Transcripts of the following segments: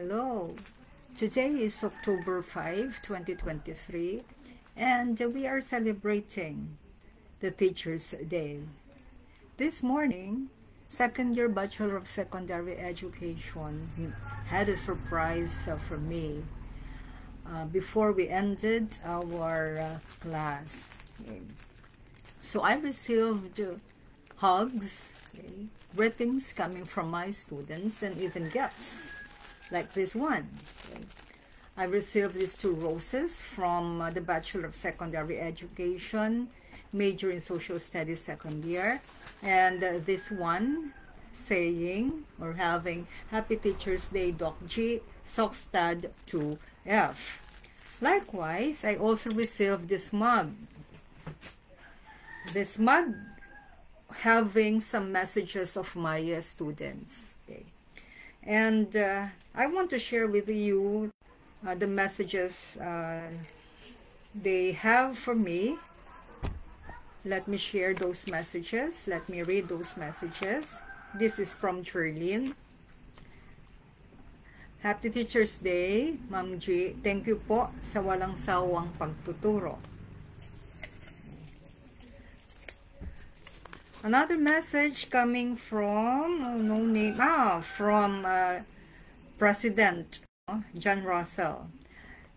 Hello. Today is October 5, 2023, and we are celebrating the Teacher's Day. This morning, second-year Bachelor of Secondary Education had a surprise for me before we ended our class. Okay. So I received hugs, greetings coming from my students, and even gifts like this one. I received these 2 roses from the Bachelor of Secondary Education, major in Social Studies, second year, and this one saying or having Happy Teacher's Day, Doc G, Sockstad 2F. Likewise, I also received this mug. This mug having some messages of my students. Okay. And I want to share with you the messages they have for me. Let me share those messages. Let me read those messages. This is from Jerlyn. Happy Teacher's Day, Ma'am G. Thank you po sa walang sawang pagtuturo. Another message coming from from President John Russell.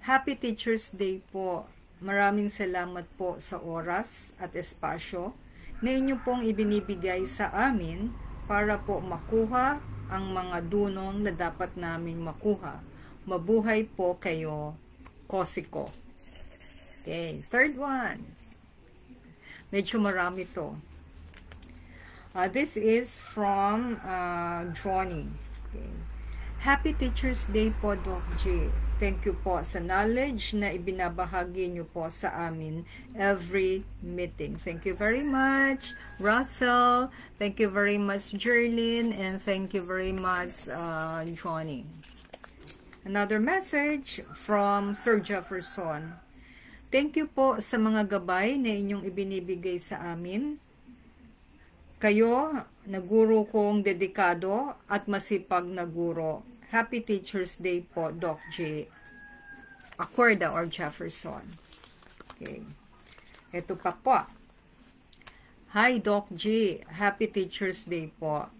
Happy Teacher's Day po. Maraming salamat po sa oras at espasyo na inyo pong ibinibigay sa amin para po makuha ang mga dunong na dapat namin makuha. Mabuhay po kayo, Kosiko. Okay, third one. Medyo marami to. This is from Johnny. Okay. Happy Teacher's Day po, Doc G. Thank you po sa knowledge na ibinabahagi niyo po sa amin every meeting. Thank you very much, Russell. Thank you very much, Jerlyn. And thank you very much, Johnny. Another message from Sir Jefferson. Thank you po sa mga gabay na inyong ibinibigay sa amin. Kayo, na guro kong dedikado at masipag na guro. Happy Teacher's Day po, Doc J. Acorda or Jefferson. Okay. Ito pa po. Hi, Doc J. Happy Teacher's Day po.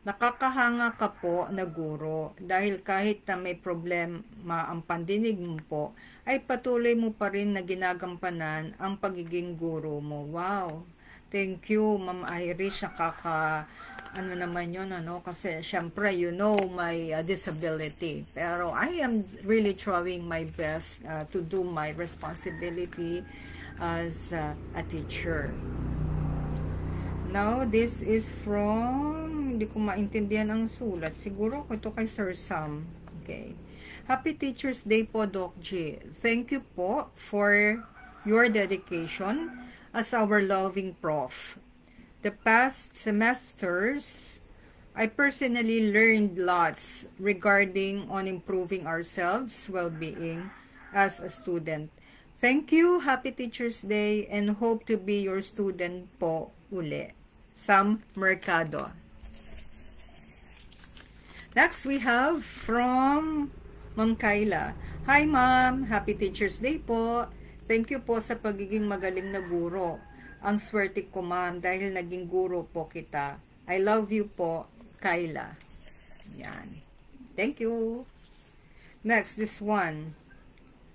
Nakakahanga ka po na guro dahil kahit na may problema ang pandinig mo po, ay patuloy mo pa rin na ginagampanan ang pagiging guro mo. Wow! Thank you, Ma'am Irish. Ano naman yun, kasi syempre, you know my disability. Pero I am really trying my best to do my responsibility as a teacher. Now, this is from, hindi ko maintindihan ang sulat. Siguro ito kay Sir Sam. Okay. Happy Teacher's Day po, Doc G. Thank you po for your dedication as our loving prof. The past semesters, I personally learned lots regarding on improving ourselves well-being as a student. Thank you, Happy Teacher's Day, and hope to be your student po uli. Sam Mercado. Next, we have from Ma'am Kayla. Hi, Ma'am. Happy Teacher's Day po. Thank you po sa pagiging magaling na guro. Ang swerte ko, ma'am, dahil naging guro po kita. I love you po, Kayla. Yan. Thank you. Next, this one.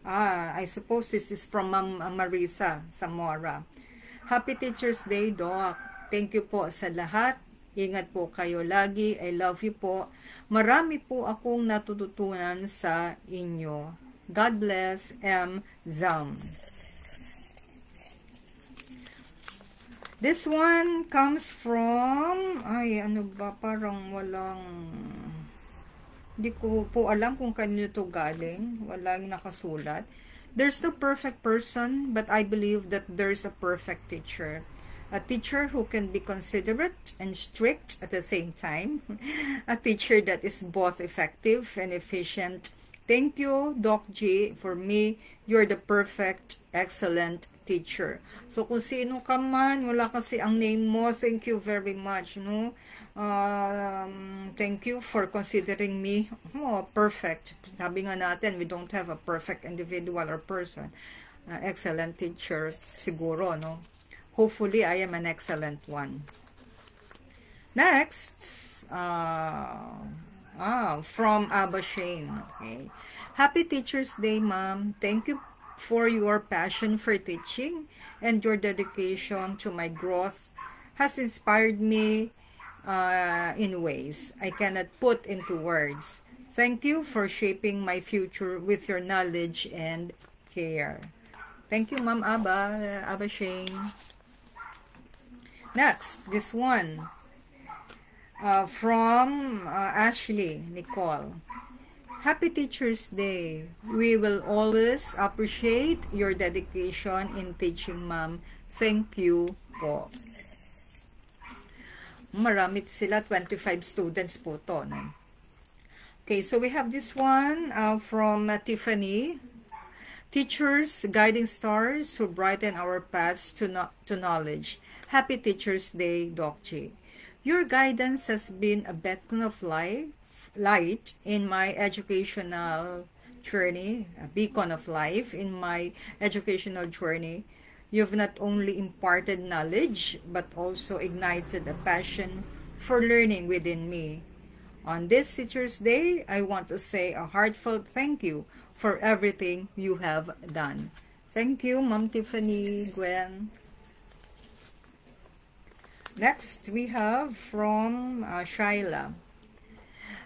I suppose this is from Ma'am Marisa Zamora. Happy Teacher's Day, Doc. Thank you po sa lahat. Ingat po kayo lagi. I love you po. Marami po akong natututunan sa inyo. God bless, M. Zam. This one comes from, ano ba, parang walang, hindi ko po alam kung kanino to galing. Walang nakasulat. There's no perfect person, but I believe that there's a perfect teacher. A teacher who can be considerate and strict at the same time. A teacher that is both effective and efficient. Thank you, Doc G. For me, you're the perfect, excellent teacher. So, kung sino ka man, wala kasi ang name mo, thank you very much, no? Thank you for considering me perfect. Sabi nga natin, we don't have a perfect individual or person. Excellent teacher, siguro, no? Hopefully, I am an excellent one. Next, from Abba Shane. Okay. Happy Teacher's Day, Mom. Thank you for your passion for teaching, and your dedication to my growth has inspired me in ways I cannot put into words. Thank you for shaping my future with your knowledge and care. Thank you, Ma'am Abba Shane. Next, this one from Ashley Nicole. Happy Teacher's Day. We will always appreciate your dedication in teaching, Ma'am. Thank you po. Marami sila, 25 students po to. No? Okay, so we have this one from Tiffany. Teachers, guiding stars who brighten our paths to knowledge. Happy Teacher's Day, Doc G. Your guidance has been a beacon of light in my educational journey, a beacon of life in my educational journey. You've not only imparted knowledge, but also ignited a passion for learning within me. On this Teacher's Day, I want to say a heartfelt thank you for everything you have done. Thank you, Ma'am Tiffany, Gwen. Next, we have from Shyla.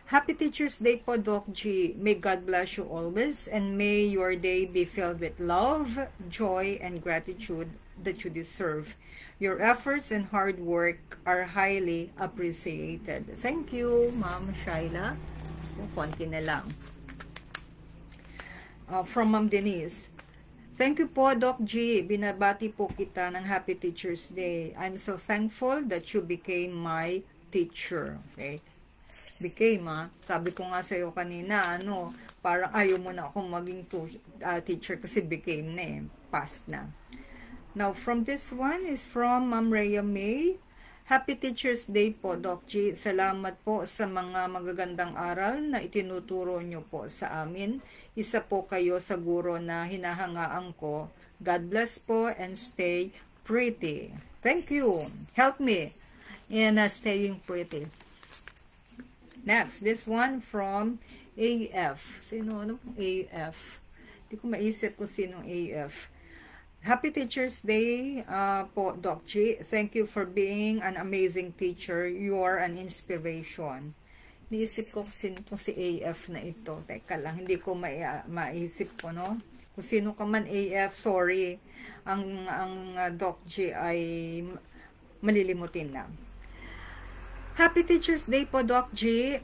Happy Teacher's Day po, Doc G. May God bless you always, and may your day be filled with love, joy, and gratitude that you deserve. Your efforts and hard work are highly appreciated. Thank you, Ma'am Shyla. Konti na lang. From Ma'am Denise. Thank you po, Doc G. Binabati po kita ng Happy Teacher's Day. I'm so thankful that you became my teacher. Okay? Became, sabi ko nga sa'yo kanina, parang ayaw mo na akong maging teacher kasi became na eh, past na. Now, from this one is from Ma'am Rhea May. Happy Teacher's Day po, Doc G. Salamat po sa mga magagandang aral na itinuturo nyo po sa amin. Isa po kayo sa guro na hinahangaan ko. God bless po and stay pretty. Thank you. Help me in staying pretty. Next, this one from AF. Sino? Ano pong AF? Hindi ko maisip kung sinong AF. Happy Teacher's Day po, Doc G. Thank you for being an amazing teacher. You are an inspiration. Niisip ko sino si AF na ito. Teka lang, hindi ko maisip ko, no? Kung sino ka man AF, sorry. Ang Doc G ay malilimutin na. Happy Teacher's Day po, Doc G.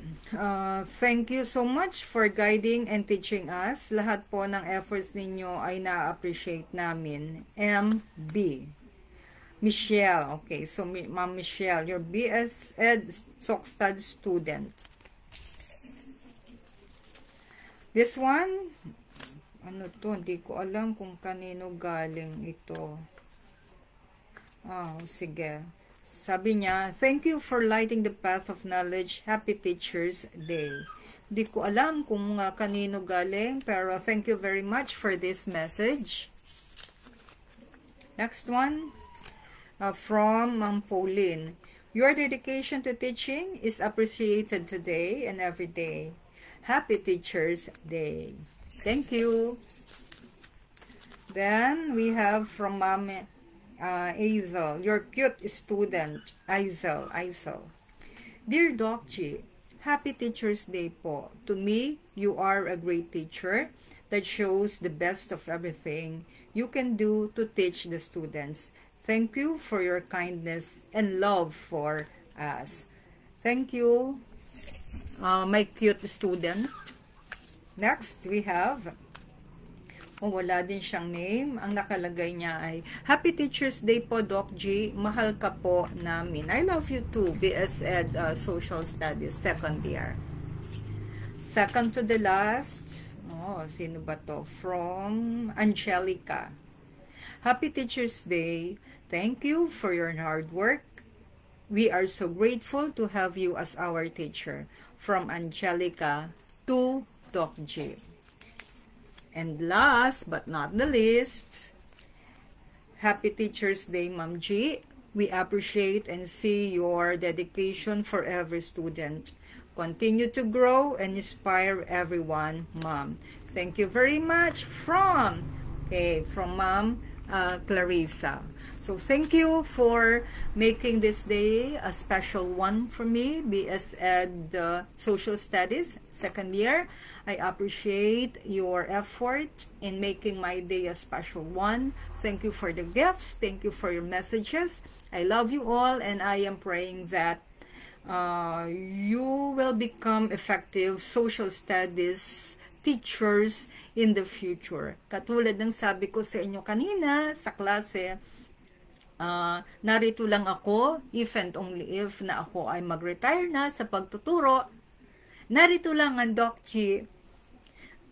Thank you so much for guiding and teaching us. Lahat po ng efforts ninyo ay na-appreciate namin. MB. Michelle. Okay, so Ma'am Michelle, your BS Ed SocStud student. This one, ano to? Hindi ko alam kung kanino galing ito. Sige. Sabi niya, thank you for lighting the path of knowledge. Happy Teacher's Day. Di ko alam kung kanino galing, pero thank you very much for this message. Next one, from Ma'am Pauline. Your dedication to teaching is appreciated today and every day. Happy Teacher's Day. Thank you. Then, we have from Ma'am Azel, your cute student, Azel. Dear Doc G, Happy Teacher's Day po. To me, you are a great teacher that shows the best of everything you can do to teach the students. Thank you for your kindness and love for us. Thank you, my cute student. Next, we have wala din siyang name. Ang nakalagay niya ay, Happy Teacher's Day po, Doc G. Mahal ka po namin. I love you too. BS Ed Social Studies, second year. Second to the last. Sino ba to? From Angelica. Happy Teacher's Day. Thank you for your hard work. We are so grateful to have you as our teacher. From Angelica to Doc G. And last but not the least, Happy Teacher's Day, Ma'am G. We appreciate and see your dedication for every student. Continue to grow and inspire everyone, Ma'am. Thank you very much from Ma'am Clarissa. So thank you for making this day a special one for me, BS Ed Social Studies, second year. I appreciate your effort in making my day a special one. Thank you for the gifts. Thank you for your messages. I love you all, and I am praying that you will become effective social studies teachers in the future. Katulad ng sabi ko sa inyo kanina sa klase, narito lang ako if and only if na ako ay mag-retire na sa pagtuturo. Narito lang ang Doc G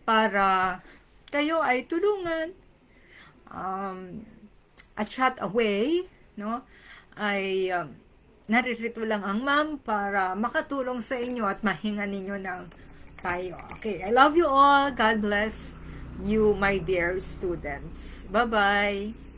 para kayo ay tulungan a chat away, no? Ay narito lang ang ma'am para makatulong sa inyo at mahinga ninyo ng payo. Okay, I love you all. God bless you, my dear students. Bye-bye.